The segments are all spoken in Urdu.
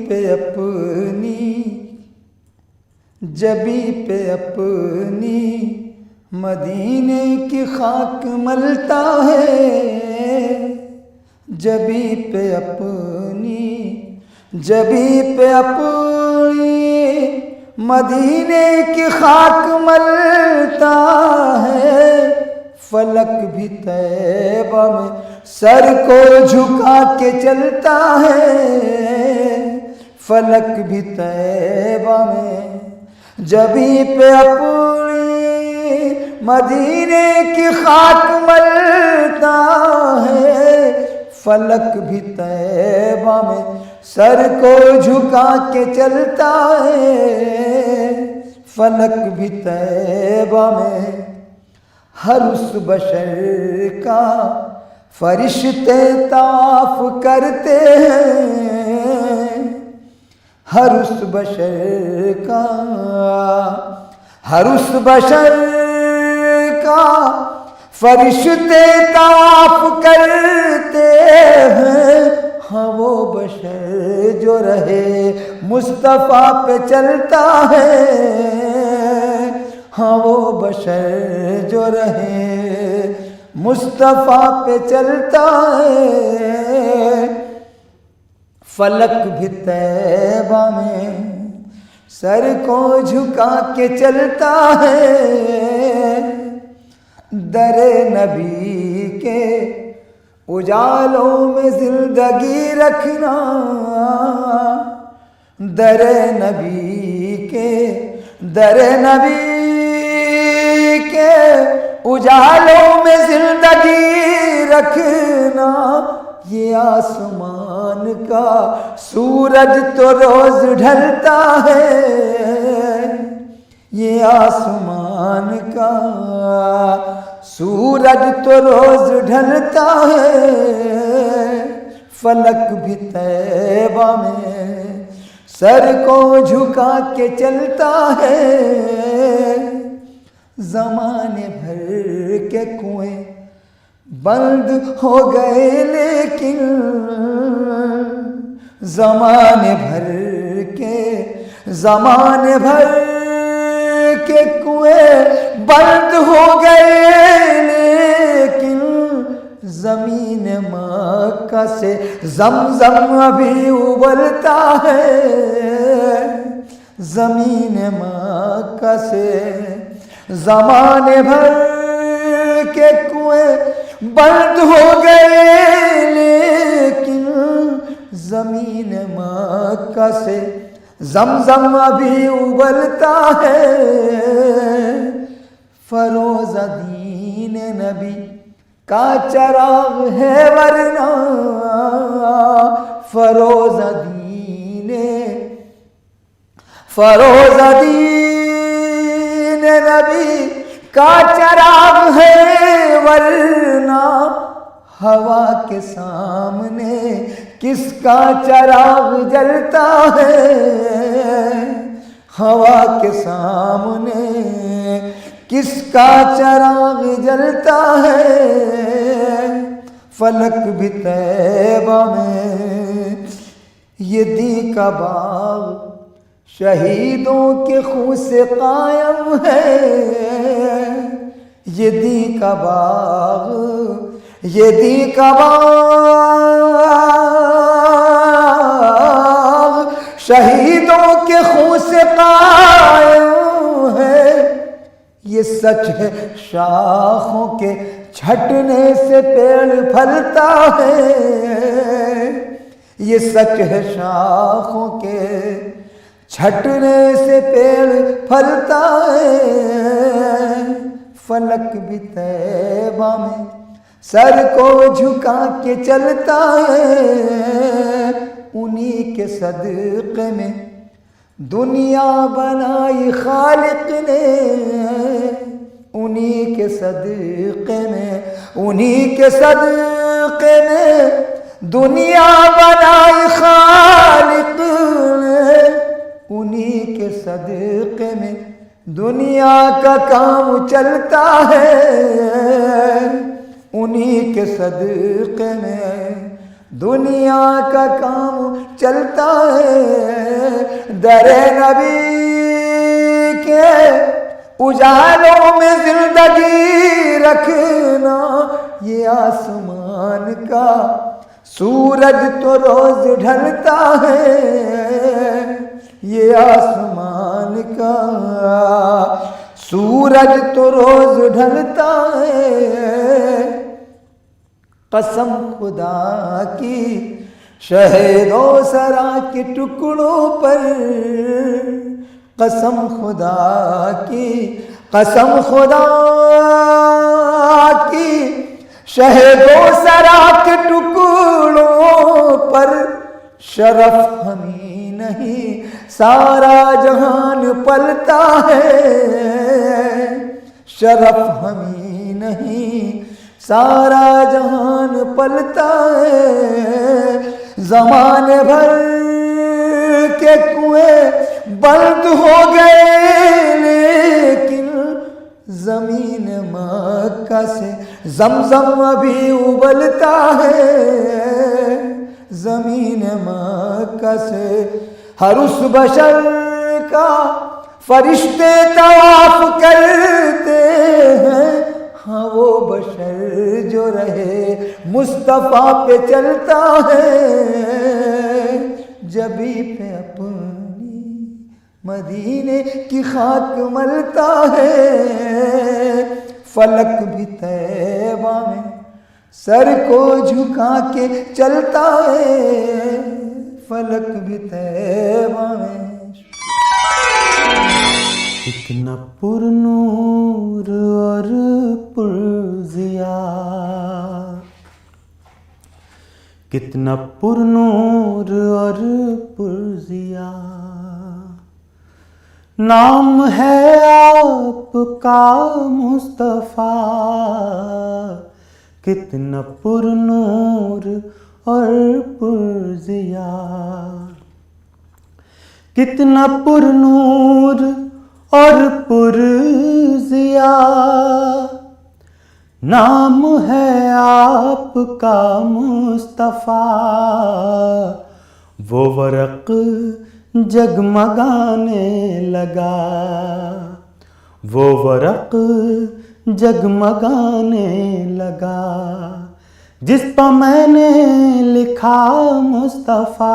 پہ اپنی مدینے کی خاک ملتا ہے، جبی پہ اپنی مدینے کی خاک ملتا ہے، فلک بھی طیبہ میں سر کو جھکا کے چلتا ہے، فلک بھی طیبہ میں جبی پہ اپنی مدینے کی خاک ملتا ہے، فلک بھی طیبہ میں سر کو جھکا کے چلتا ہے، فلک بھی طیبہ میں ہر اس بشر کا فرشتے طواف کرتے ہیں، ہر اس بشر کا فرشتے طواف کرتے ہیں، ہاں وہ بشر جو رہے مصطفیٰ پہ چلتا ہے، ہاں وہ بشر جو رہے مصطفیٰ پہ چلتا ہے، فلک بھی طیبہ میں سر کو جھکا کے چلتا ہے، در نبی کے اجالوں میں زندگی رکھنا، در نبی کے اجالوں میں زندگی رکھنا، یہ آسمان کا سورج تو روز ڈھلتا ہے، یہ آسمان کا سورج تو روز ڈھلتا ہے، فلک بھی طیبہ میں سر کو جھکا کے چلتا ہے، زمانے بھر کے کنویں بند ہو گئے لیکن زمانے بھر کے کنویں بند ہو گئے لیکن زمین مکہ سے زمزم ابھی ابلتا ہے، زمین مکہ سے زمانے بھر کے کنویں بند ہو گئے لیکن زمین مکہ سے زمزم ابھی ابلتا ہے، فروز دین نبی کا چراغ ہے ورنہ، فروز دین نبی کا چراغ ہے ورنہ، ہوا کے سامنے کس کا چراغ جلتا ہے، ہوا کے سامنے کس کا چراغ جلتا ہے، فلک بھی طیبہ میں یہ دی کا باغ شہیدوں کے خون سے قائم ہے، یہ دی کا باغ شہیدوں کے خون سے قائم ہے، یہ سچ ہے شاخوں کے چھٹنے سے پیڑ پھلتا ہے، یہ سچ ہے شاخوں کے چھٹنے سے پیڑ پھلتا ہے، فلک بھی طیبہ میں سر کو جھکا کے چلتا ہے، انہی کے صدقے میں دنیا بنائی خالق نے، انہی کے صدقے میں دنیا بنائی خالق نے، انہی کے صدقے میں دنیا کا کام چلتا ہے، انہی کے صدقے میں دنیا کا کام چلتا ہے، در نبی کے اجالوں میں زندگی رکھنا، یہ آسمان کا سورج تو روز ڈھلتا ہے، یہ آسمان کا سورج تو روز ڈھلتا ہے، قسم خدا کی شہد و سرا کے ٹکڑوں پر، قسم خدا کی، قسم خدا کی شہد و سرا کے ٹکڑوں پر، شرف ہمیں نہیں سارا جہان پلتا ہے، شرف ہمیں نہیں سارا جہان پلتا ہے، زمانے بھر کے کنویں بند ہو گئے لیکن زمین مکہ سے زمزم ابھی ابلتا ہے، زمین مکہ سے ہر اس بشر کا فرشتے طواف کرتے ہیں، ہاں وہ بشر جو رہے مصطفیٰ پہ چلتا ہے، جبھی پہ اپنی مدینے کی خاک ملتا ہے، فلک بھی طیبہ میں سر کو جھکا کے چلتا ہے، فلک بھی طیبہ میں۔ کتنا پر نور اور پر ضیا، کتنا پر نور اور پر ضیا، نام ہے آپ کا مصطفیٰ، کتنا پر نور اور پر ضیا، کتنا پر نور اور پر ضیا، نام ہے آپ کا مصطفیٰ، وہ ورق جگمگانے لگا، وہ ورق جگمگانے لگا، جس پر میں نے لکھا مصطفیٰ،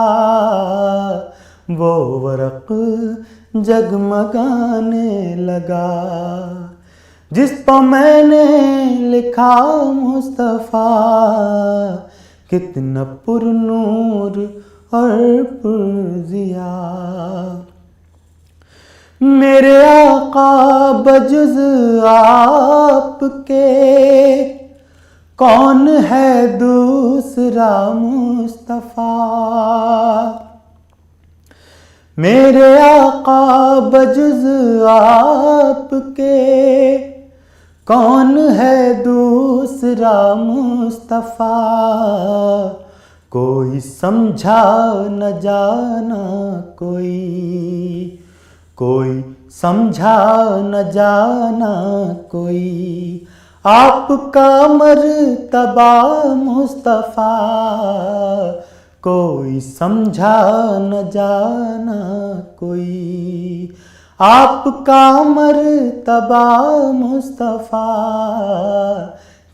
وہ ورق جگمگانے لگا، جس پر میں نے لکھا مصطفیٰ، کتنا پر نور اور پر ضیا، میرے آقا بجز آپ کے کون ہے دوسرا مصطفیٰ، میرے آقا بجز آپ کے کون ہے دوسرا مصطفیٰ، کوئی سمجھا نہ جانا کوئی، کوئی سمجھا نہ جانا کوئی، آپ کا مرتبہ مصطفیٰ، کوئی سمجھا نہ جانا کوئی، آپ کا مرتبہ مصطفیٰ،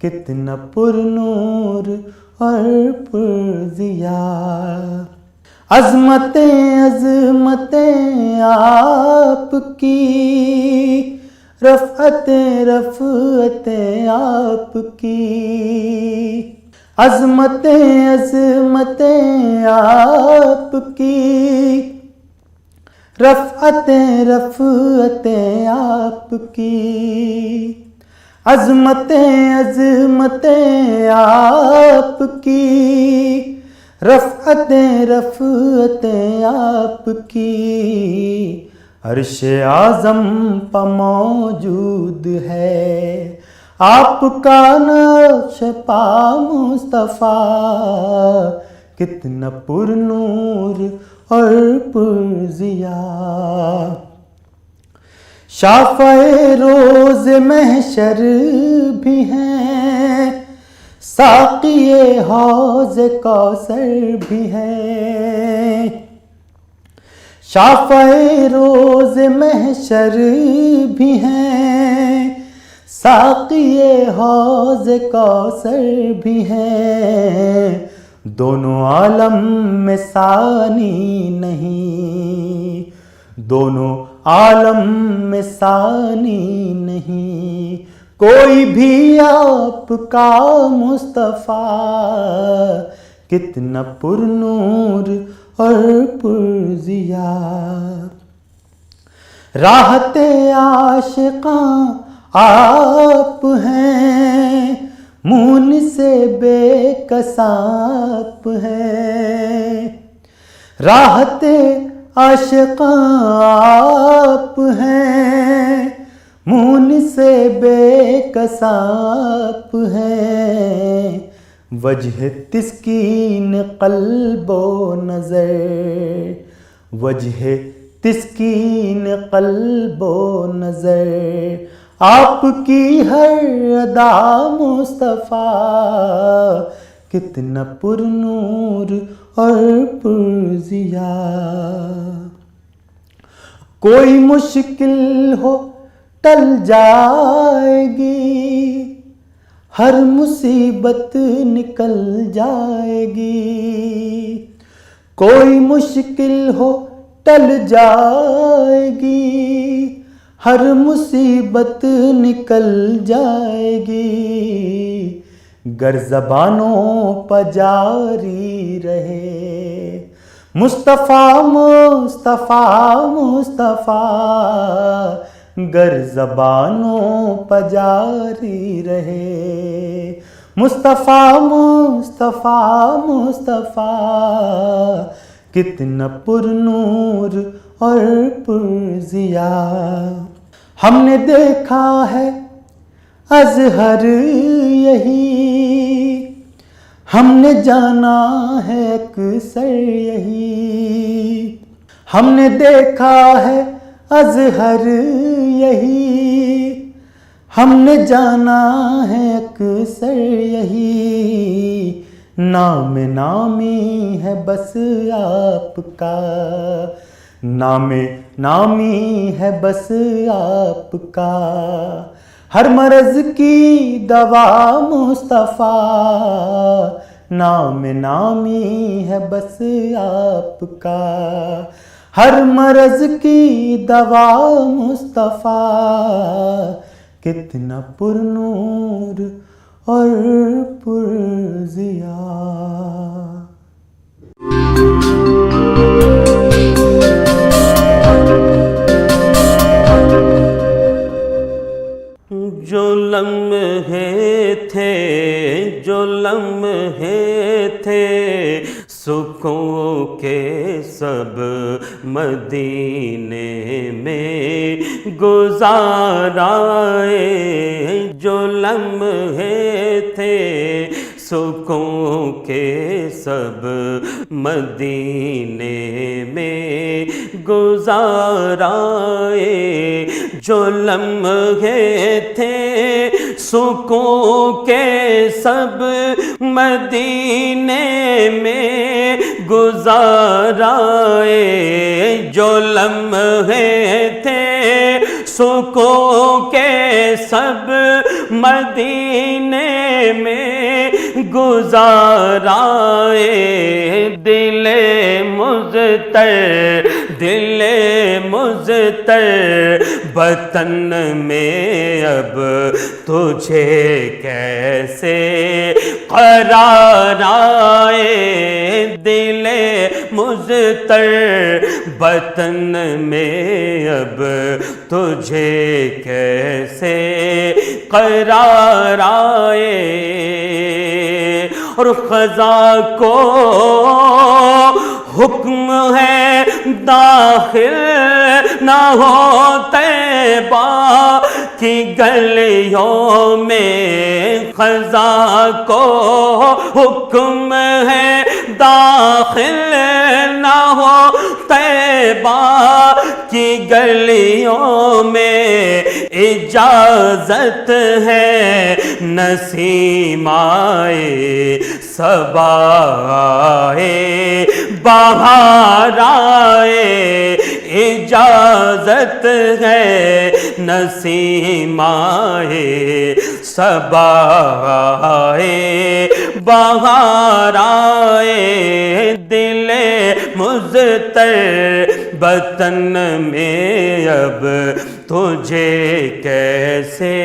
کتنا پر نور اور پر ضیا، عظمتیں عظمتیں آپ کی، رفعتیں رفعتیں آپ کی، عظمتیں عظمتیں آپ کی، رفعتیں رفعتیں آپ کی، عظمتیں عظمتیں آپ کی، رفعتیں رفعتیں آپ کی، عرش اعظم پہ موجود ہے آپ کا نقش پا مصطفیٰ، کتنا پر نور اور پر ضیا، شافع روز محشر بھی ہیں، ساقی حوض کوثر بھی ہے، شافع روز محشر بھی ہیں، ساقی حوض کوثر بھی ہیں، دونوں عالم میں ثانی نہیں، دونوں عالم میں ثانی نہیں، کوئی بھی آپ کا مصطفیٰ کتنا پر نور اور پر ضیا، راحت عاشقاں آپ ہیں، مون سے بے کساپ ہے، راحت عاشقاں آپ ہیں، مون سے بے کساپ ہے، وجہ تسکین قلب و نظر، وجہ تسکین قلب و نظر، آپ کی ہر ادا مصطفیٰ کتنا پر نور اور پر ضیا، کوئی مشکل ہو ٹل جائے گی، ہر مصیبت نکل جائے گی، کوئی مشکل ہو ٹل جائے گی، ہر مصیبت نکل جائے گی، گر زبانوں پہ جاری رہے مصطفیٰ مصطفیٰ مصطفیٰ، گر زبانوں پہ جاری رہے مصطفیٰ مصطفیٰ مصطفیٰ، کتنا پر نور اور پر ضیا، ہم نے دیکھا ہے اظہر یہی، ہم نے جانا ہے اکثر یہی، ہم نے دیکھا ہے اظہر یہی، ہم نے جانا ہے اکثر یہی، نام نامی ہے بس آپ کا، نام نامی ہے بس آپ کا، ہر مرض کی دوا مصطفیٰ، نام نامی ہے بس آپ کا، ہر مرض کی دوا مصطفیٰ، کتنا پر نور اور پر ضیا۔ جو لمحے تھے، جو لمحے تھے سکون کے سب مدینے میں گزارائے، جو لمحے تھے سکون کے سب مدینے میں گزارائے، جو لمحے تھے سکون کے سب مدینے میں گزارائے، جو لمحے تھے سکون کے سب مدینے میں گزارائے، دل مضطر، دل مضطر وطن میں اب تجھے کیسے قرار آئے، دل مضطر وطن میں اب تجھے کیسے قرار آئے، اور خزاں کو حکم ہے داخل نہ ہو طیبہ، کی گلیوں میں خزاں کو حکم ہے داخل نہ ہو طیبہ کی گلیوں میں اجازت ہے نسیم آئے صبا آئے بہار آئے اجازت ہے نسیم آئے صبا آئے بہار آئے دل مضطر وطن میں اب تجھے کیسے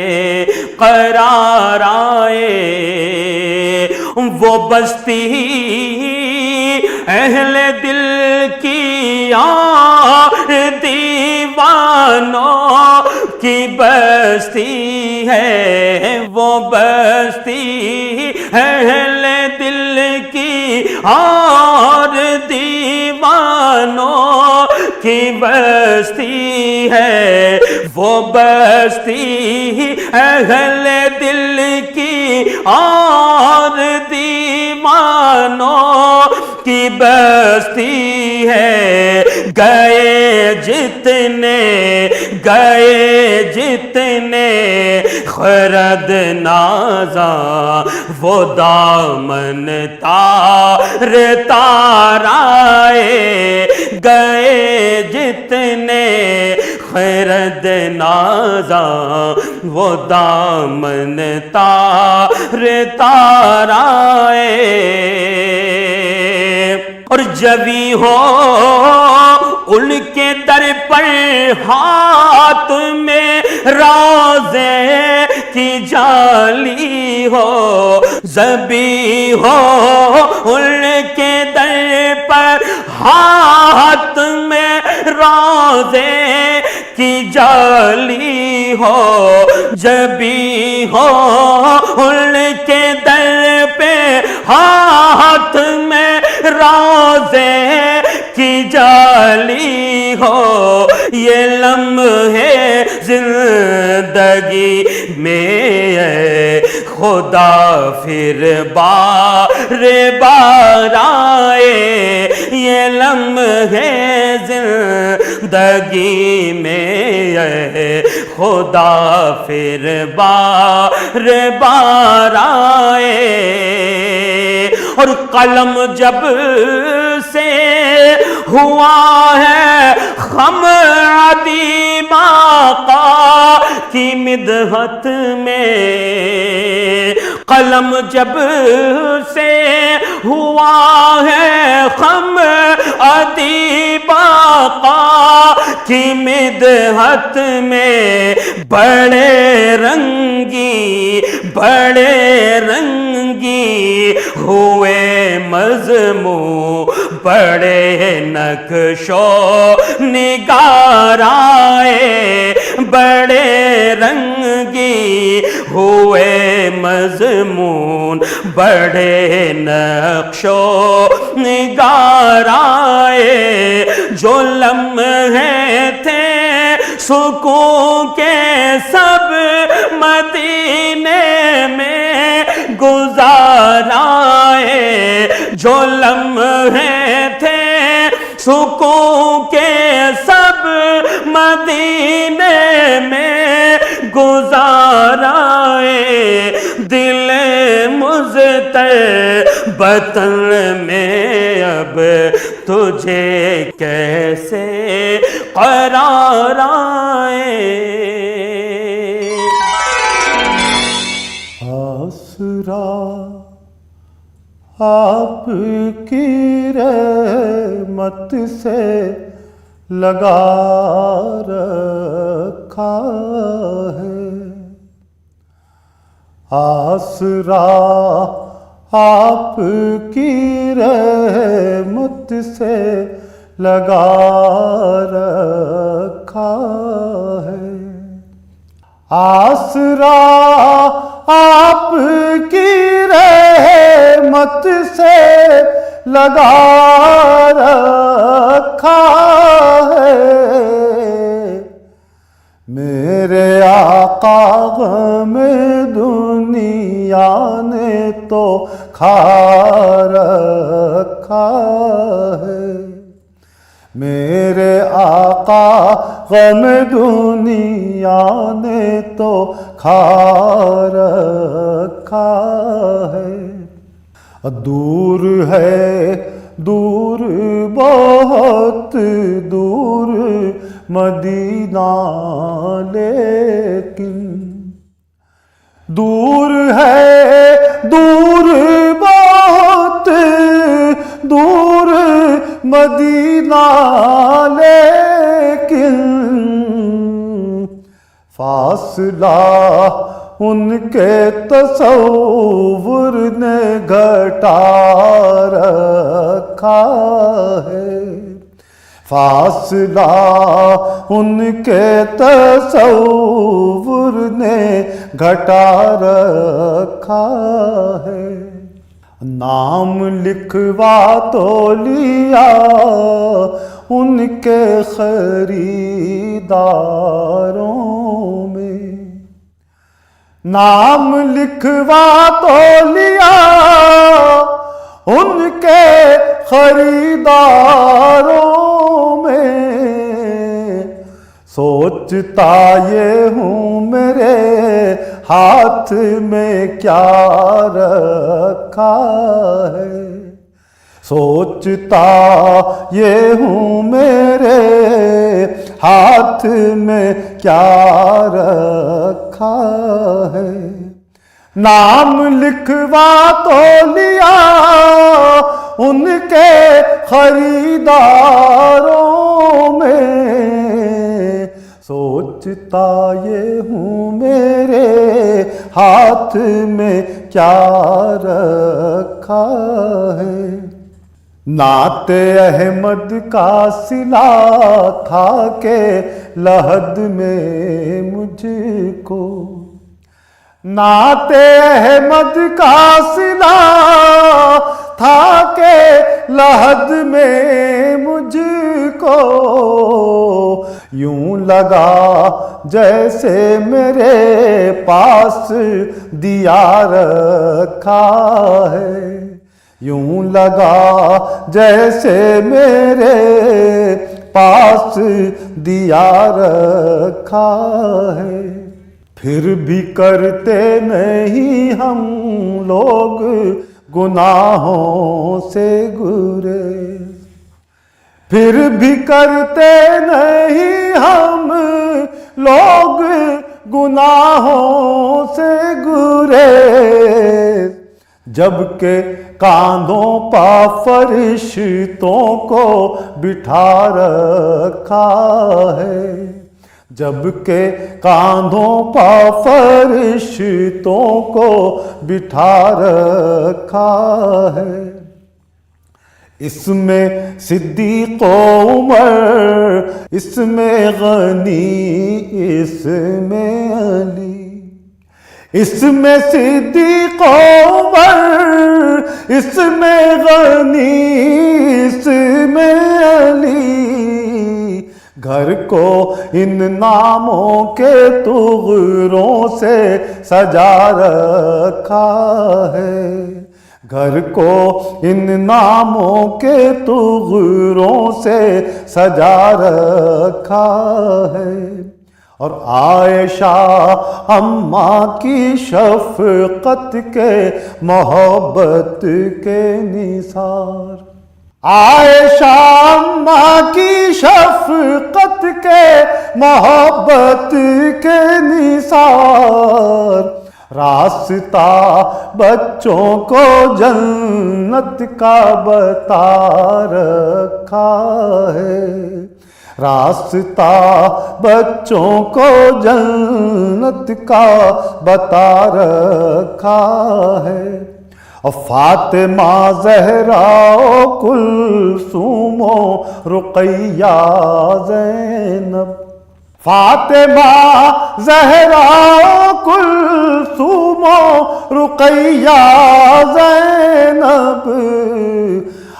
قرار آئے وہ بستی اہل دل کی اور دیوانوں کی بستی ہے وہ بستی اہل دل کی اور دیوانوں کی بستی ہے وہ بستی اہل دل کی اور دیوانوں کی بستی ہے گئے جتنے خرد نازاں وہ دامن تار آئے گئے جتنے خرد نازاں وہ دامن تار آئے اور جبی ہو ان کے در پر ہاتھ میں روزے کی جالی ہو زبی ہو ان کے در پر ہاتھ میں روزے کی جالی ہو جبی ہو ان کے در پہ ہاتھ میں روزے کی جالی ہو یہ لمحے زندگی میں اے خدا پھر بار آئے یہ لمحے زندگی میں اے خدا پھر بار آئے اور قلم جب سے ہوا ہے خم عدیم آقا کی مدحت میں قلم جب سے ہوا ہے خم عدیم آقا کی مدحت میں بڑے رنگی ہوئے مضمون بڑے نقش و نگار آئے بڑے رنگی ہوئے مضمون بڑے نقش و نگار آئے جو لمحے تھے سکون کے سب مدینے میں گزار آئے جو لمحے تھے سکون کے سب مدینے میں گزار آئے دل مضطر وطن میں اب تجھے کیسے قرار آئے آسرا آپ کی رحمت سے لگا رکھا ہے آسرا آپ کی رحمت سے لگا رکھا ہے آسرا آپ کی رحمت سے لگا رکھا ہے میرے آقا غم دنیا نے تو کھا رکھا ہے، میرے آقا غم دنیا نے تو کھا رکھا ہے۔ دور ہے دور بہت دور مدینہ لیکن، دور ہے دور بہت دور مدینہ لیکن، فاصلہ ان کے تصور نے گھٹا رکھا ہے، فاصلہ ان کے تصور نے گھٹا رکھا ہے۔ نام لکھوا تو لیا ان کے خریداروں میں، نام لکھوا تو لیا ان کے خریداروں میں، سوچتا یہ ہوں میرے ہاتھ میں کیا رکھا ہے، سوچتا یہ ہوں میرے ہاتھ میں کیا رکھا ہے۔ نام لکھوا تو لیا ان کے خریداروں میں، سوچتا یہ ہوں میرے ہاتھ میں کیا رکھا ہے۔ نعت احمد کا صلہ تھا کہ لحد میں مجھ کو، نعت احمد کا صلہ تھا کہ لحد میں مجھ کو، یوں لگا جیسے میرے پاس دیا رکھا ہے، یوں لگا جیسے میرے پاس دیا رکھا ہے۔ پھر بھی کرتے نہیں ہم لوگ گناہوں سے گریز، پھر بھی کرتے نہیں ہم لوگ گناہوں سے گریز، جبکہ کاندھوں پا فرشتوں کو بٹھا رکھا ہے، جبکہ کاندھوں پا فرشتوں کو بٹھا رکھا ہے۔ اس میں صدیق و عمر، اس میں غنی، اس میں علی، اس میں صدیق و عمر، اس میں غنی، اس میں علی، گھر کو ان ناموں کے طغروں سے سجا رکھا ہے، گھر کو ان ناموں کے طغروں سے سجا رکھا ہے۔ اور عائشہ اماں کی شفقت کے محبت کے نثار، عائشہ اماں کی شفقت کے محبت کے نثار، راستہ بچوں کو جنت کا بتا رکھا ہے، راستہ بچوں کو جنت کا بتا رکھا ہے۔ اور فاطمہ زہرا و کلثوم و رقیہ زینب، فاطمہ زہرا و کلثوم و رقیہ زینب،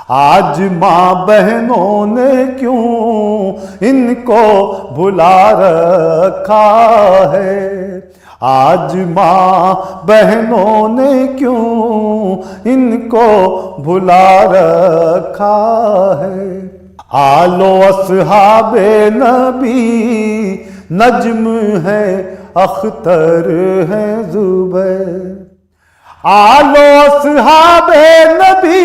آج ماں بہنوں نے کیوں ان کو بھلا رکھا ہے، آج ماں بہنوں نے کیوں ان کو بھلا رکھا ہے۔ آل و اصحاب نبی نجم ہے اختر ہے زبیر، آل و اصحاب نبی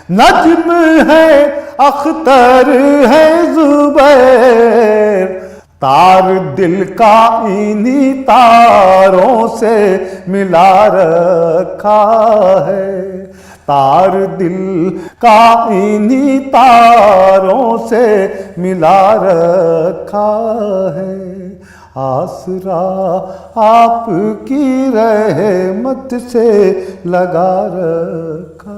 نجم ہے اختر ہے زبیر، تار دل کا انہی تاروں سے ملا رکھا ہے، تار دل کا انہی تاروں سے ملا رکھا ہے، آسرا آپ کی رحمت سے لگا رکھا